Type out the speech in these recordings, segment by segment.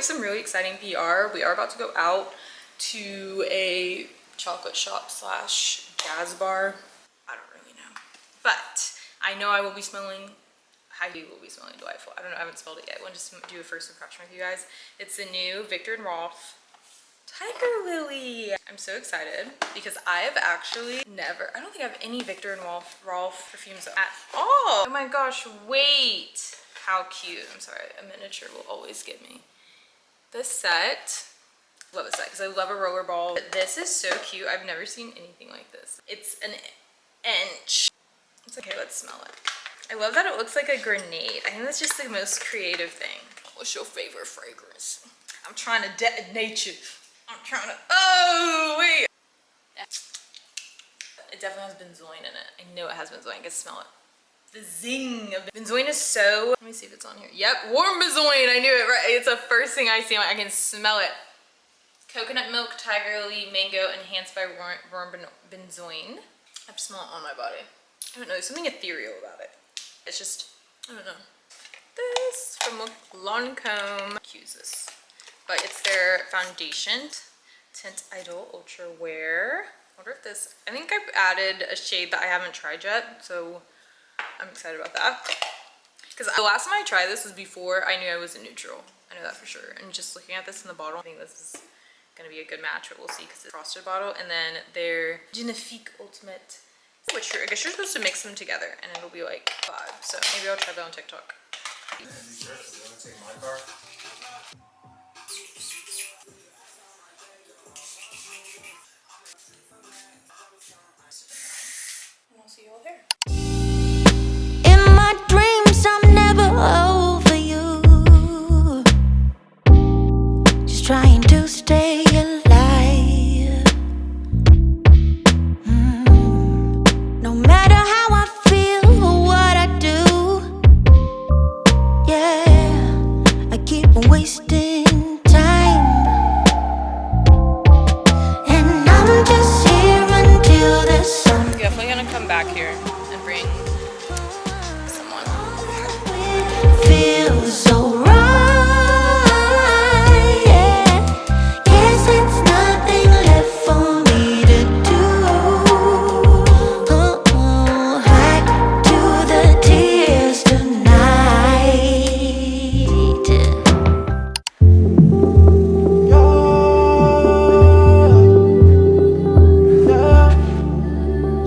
some really exciting PR. We are about to go out to a chocolate shop slash jazz bar. I don't really know, but I know I will be smelling, Heidi will be smelling delightful. I don't know, I haven't smelled it yet. I want to just do a first impression with you guys. It's the new Viktor & Rolf Tiger Lily. I'm so excited because I have actually never, I don't think I have any Viktor & Rolf perfumes at all. Oh my gosh, wait. How cute. I'm sorry, a miniature will always get me. This set, love this set because I love a roller ball. But this is so cute. I've never seen anything like this. It's an inch. It's okay, let's smell it. I love that it looks like a grenade. I think that's just the most creative thing. What's your favorite fragrance? I'm trying to detonate you. I'm trying to, oh, wait. It definitely has benzoin in it. I know it has benzoin, I can smell it. The zing of benzoin is so, let me see if it's on here. Yep, warm benzoin, I knew it, right? It's the first thing I see, I can smell it. Coconut milk, tiger lily, mango, enhanced by warm benzoin. I have to smell it on my body. I don't know, there's something ethereal about it. It's just, I don't know. This from Lancome. Use this. But it's their foundation, Tint Idol Ultra Wear. I wonder if this, I think I've added a shade that I haven't tried yet, so I'm excited about that. Because the last time I tried this was before I knew I was a neutral. I know that for sure. And just looking at this in the bottle, I think this is gonna be a good match, but we'll see because it's a frosted bottle. And then their Genifique Ultimate, which I guess you're supposed to mix them together and it'll be like 5. So maybe I'll try that on TikTok. And I'll see you all there. In my dreams, I'm never over you. Just trying to stay alive. No matter how I feel or what I do, yeah, I keep on wasting time. And I'm just here until the sun. Definitely gonna come back here and bring someone. Feels so right, yeah. Guess it's nothing left for me to do. Hide to the tears tonight.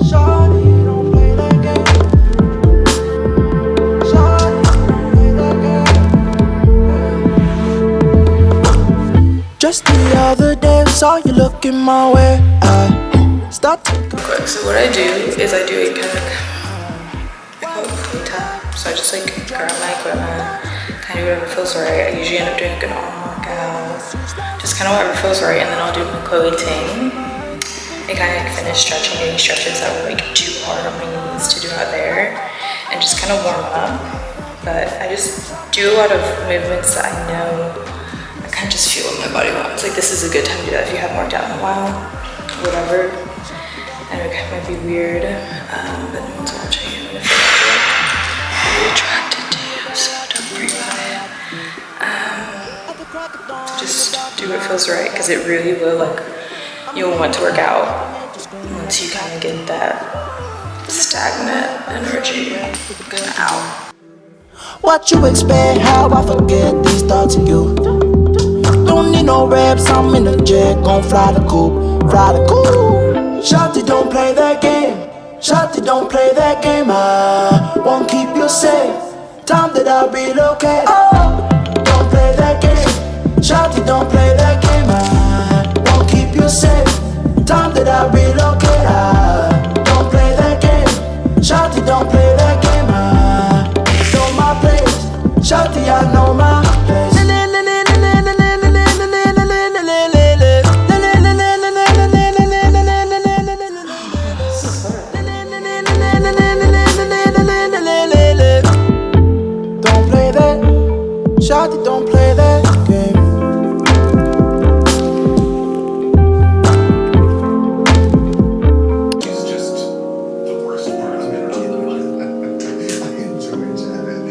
Shawty, don't play that game. Shawty, don't play that game. Just the other day, saw you looking my way. I stopped. Quick, so what I do is I do a kind of, I call it clean tap. So I just like grab my equipment, kind of do whatever feels right. I usually end up doing a good arm workout, just kind of whatever feels right, and then I'll do my Chloe ting. And kind of like finish stretching any stretches that were like too hard on my knees to do out there, and just kind of warm up. But I just do a lot of movements that I know I kind of just feel what my body wants. Like this is a good time to do that if you haven't worked out in a while, whatever. I know it might be weird, but no one's watching. I'm gonna feel like really attracted to you, so don't worry about it. Just do what feels right, because it really will, like, you'll want to work out once you kind of get that stagnant energy kind of out. What you expect? How I forget these thoughts of you. Don't need no reps, I'm in the jet, gon' fly the coop, fly the coop. Shawty, don't play that game. Shawty, don't play that game. I won't keep you safe. Time that I'll relocate. Oh, don't play that game. Shawty, don't play that game. I won't keep you safe. Time that I'll relocate. I don't play that game. Shawty, don't play that game. I know my place. Shawty, I know my place. Don't play that. Shawty, don't play that game. He's just the worst part of it. I enjoy chatting.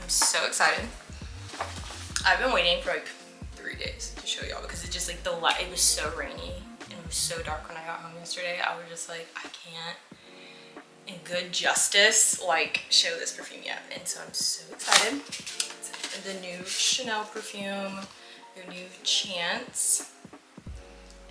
I'm so excited. I've been waiting for like 3 days to show y'all because it just like the light, it was so rainy and it was so dark when I got home yesterday. I was just like, I can't in good justice like show this perfume yet. And so I'm so excited. It's the new Chanel perfume, their new Chance.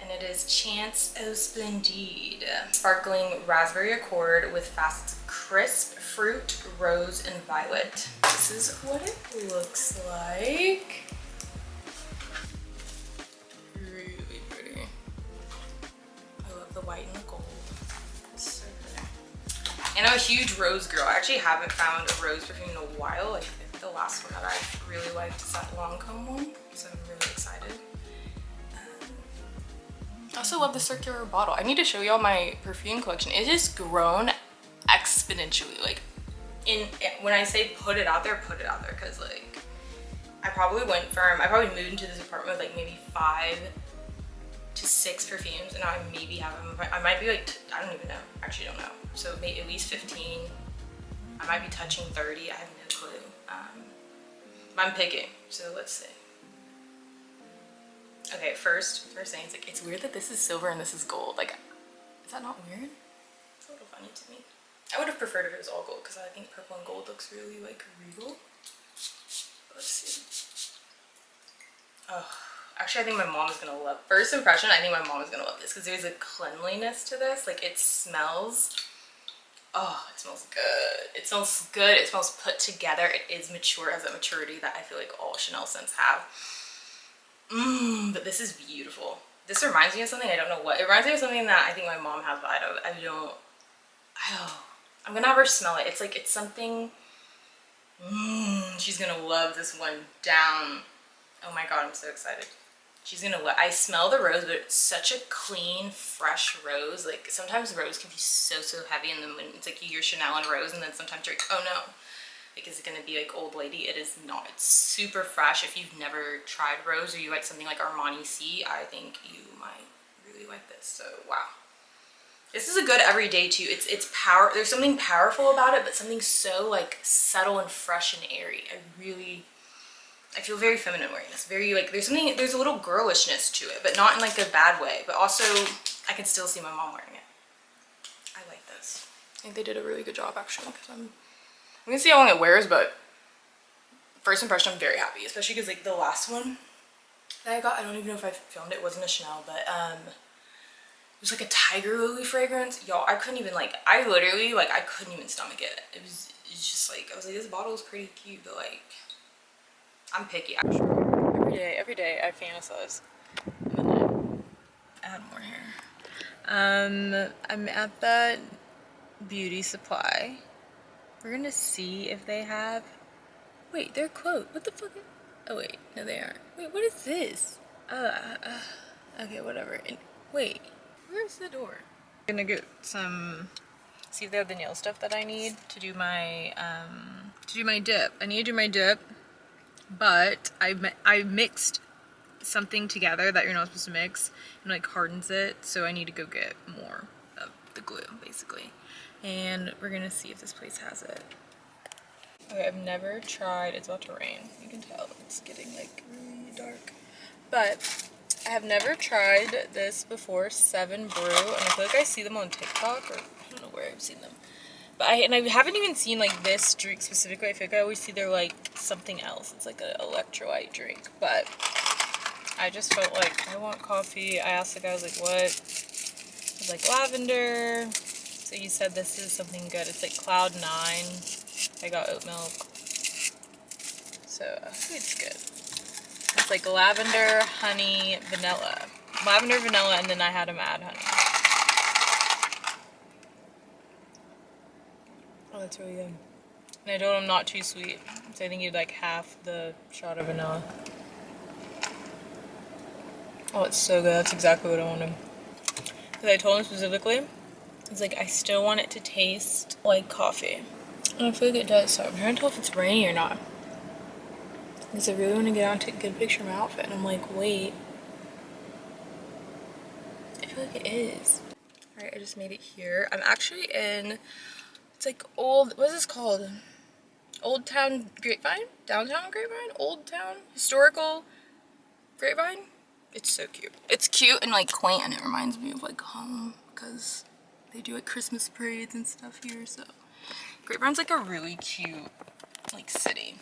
And it is Chance Eau Splendide. Sparkling raspberry accord with facets of crisp fruit, rose, and violet. This is what it looks like. Really pretty. I love the white and the gold. It's so pretty. And I'm a huge rose girl. I actually haven't found a rose perfume in a while. Like the last one that I really liked is that Lancome one. So I'm really excited. I also love the circular bottle. I need to show y'all my perfume collection. It has grown exponentially. Like when I say put it out there, because like I probably moved into this apartment with like maybe 5 to 6 perfumes, and now I maybe have them. I might be like, I don't even know. Actually don't know. So maybe at least 15. I might be touching 30. I have no clue. But I'm picking, so let's see. Okay, first thing, it's like, it's weird that this is silver and this is gold. Like, is that not weird? It's a little funny to me. I would have preferred if it was all gold because I think purple and gold looks really like regal. Let's see. Oh, actually I think my mom is gonna love, first impression, I think my mom is gonna love this because there's a cleanliness to this. Like it smells, oh, it smells good. It smells good, it smells put together. It is mature, it has that maturity that I feel like all Chanel scents have. But this is beautiful. This reminds me of something, I don't know what. It reminds me of something that I think my mom has, but I'm gonna have her smell it. It's like, it's something, she's gonna love this one down. Oh my God, I'm so excited. She's gonna love, I smell the rose, but it's such a clean, fresh rose. Like sometimes rose can be so heavy, and then when it's like you hear Chanel and rose, and then sometimes you're like, oh no. Like, is it gonna be like old lady? It is not. It's super fresh. If you've never tried rose or you like something like Armani C, I think you might really like this. So wow, this is a good everyday too. It's power. There's something powerful about it, but something so like subtle and fresh and airy. I feel very feminine wearing this. Very like, there's a little girlishness to it, but not in like a bad way. But also, I can still see my mom wearing it. I like this. I think they did a really good job actually, because I'm gonna see how long it wears, but first impression, I'm very happy, especially because like the last one that I got, I don't even know if I filmed it, it wasn't a Chanel, but it was like a tiger lily fragrance. Y'all, I couldn't even like, I literally like, I couldn't even stomach it. It's just like, I was like, this bottle is pretty cute, but like, I'm picky actually. Every day I fantasize. And then I add more hair. I'm at the beauty supply. We're gonna see if they have, wait, they're closed. What the fuck? Oh wait, no they aren't. Wait, what is this? Okay, whatever. Wait, where's the door? I'm gonna get some, see if they have the nail stuff that I need to do my dip. I need to do my dip, but I mixed something together that you're not supposed to mix and like hardens it, so I need to go get more of the glue basically. And we're gonna see if this place has it. Okay, I've never tried, it's about to rain. You can tell it's getting like really dark. But I have never tried this before, 7 Brew, and I feel like I see them on TikTok, or I don't know where I've seen them. But I haven't even seen like this drink specifically. I feel like I always see they're like something else. It's like an electrolyte drink, but I just felt like I want coffee. I asked the guy, I was like, what? It was like lavender. So you said this is something good. It's like Cloud 9. I got oat milk. So I think it's good. It's like lavender, honey, vanilla. Lavender, vanilla, and then I had them add honey. Oh, that's really good. And I told him not too sweet. So I think you'd like half the shot of vanilla. Oh, it's so good. That's exactly what I wanted. Because I told him specifically, it's like, I still want it to taste like coffee. And I feel like it does, so I'm trying to tell if it's rainy or not. Because I really want to get out and take a good picture of my outfit. And I'm like, wait. I feel like it is. Alright, I just made it here. I'm actually in, it's like old, what is this called? Old Town Grapevine? Downtown Grapevine? Old Town? Historical Grapevine? It's so cute. It's cute and like quaint, and it reminds me of like home because they do like Christmas parades and stuff here. So Grapevine's like a really cute like city.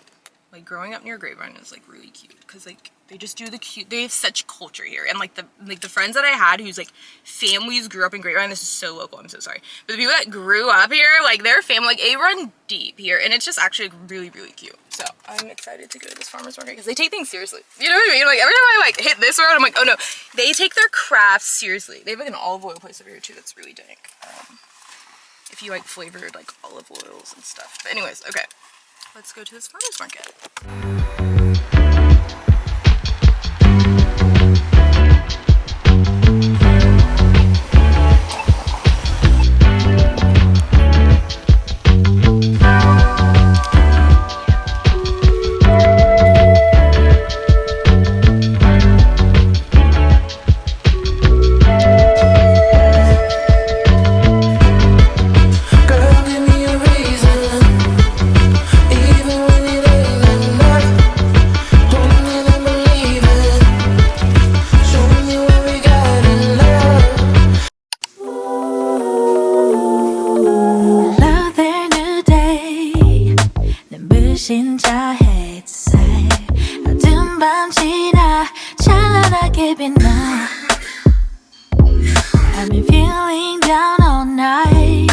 Like growing up near Grapevine is like really cute because like they just do the cute. They have such culture here, and like the friends that I had whose like families grew up in Grapevine. This is so local. I'm so sorry, but the people that grew up here, like their family, like they run deep here, and it's just actually like, really cute. So I'm excited to go to this farmer's market because they take things seriously. You know what I mean? Like every time I like hit this road, I'm like, oh no, they take their crafts seriously. They have like an olive oil place over here too. That's really dank. If you like flavored like olive oils and stuff. But anyways, okay. Let's go to this farmer's market. 진짜 햇살 어두운 밤 지나 찬란하게 빛나 I've been feeling down all night